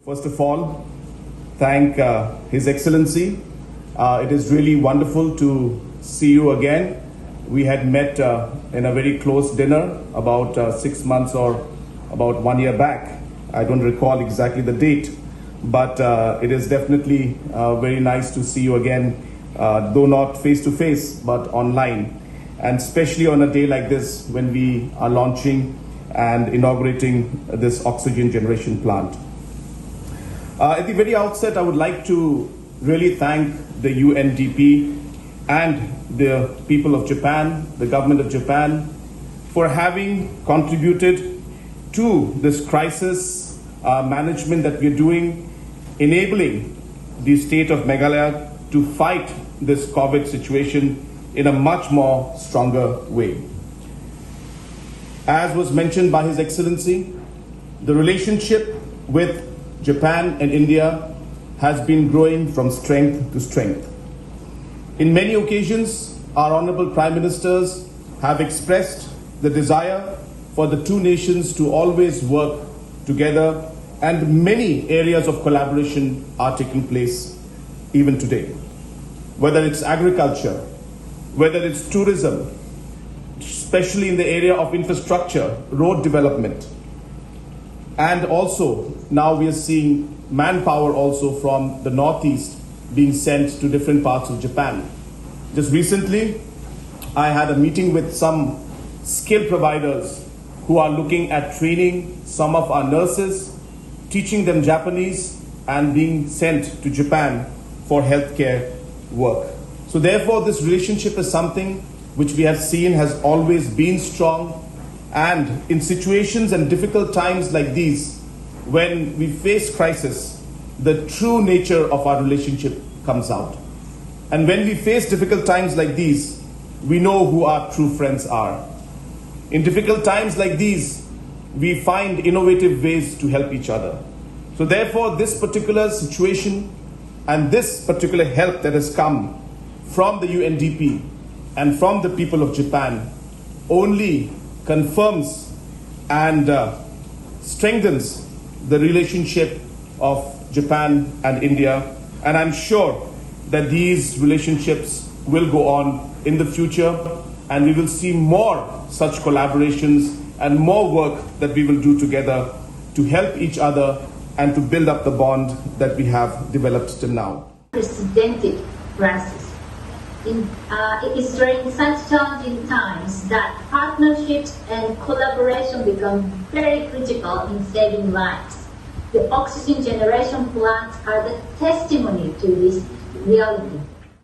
First of all, thank His Excellency. It is really wonderful to see you again. We had met in a very close dinner about 6 months or about 1 year back. I don't recall exactly the date, but it is definitely very nice to see you again, though not face to face, but online. And especially on a day like this when we are launching and inaugurating this oxygen generation plant. At the very outset, I would like to really thank the UNDP and the people of Japan, the government of Japan, for having contributed to this crisis management that we're doing, enabling the state of Meghalaya to fight this COVID situation in a much more stronger way. As was mentioned by His Excellency, the relationship with Japan and India has been growing from strength to strength. In many occasions, our Honorable Prime Ministers have expressed the desire for the two nations to always work together, and many areas of collaboration are taking place even today. Whether it's agriculture, whether it's tourism, especially in the area of infrastructure, road development, and also now we are seeing manpower also from the Northeast being sent to different parts of Japan. Just recently, I had a meeting with some skill providers who are looking at training some of our nurses, teaching them Japanese, and being sent to Japan for healthcare work. So therefore, this relationship is something which we have seen has always been strong. And in situations and difficult times like these, when we face crisis, the true nature of our relationship comes out. And when we face difficult times like these, we know who our true friends are. In difficult times like these, we find innovative ways to help each other. So therefore, this particular situation and this particular help that has come from the UNDP and from the people of Japan only confirms and strengthens the relationship of Japan and India. And I'm sure that these relationships will go on in the future, and we will see more such collaborations and more work that we will do together to help each other and to build up the bond that we have developed till now. Unprecedented crisis. It is during such challenging times that partnerships and collaboration become very critical in saving lives. The oxygen generation plants are the testimony to this reality.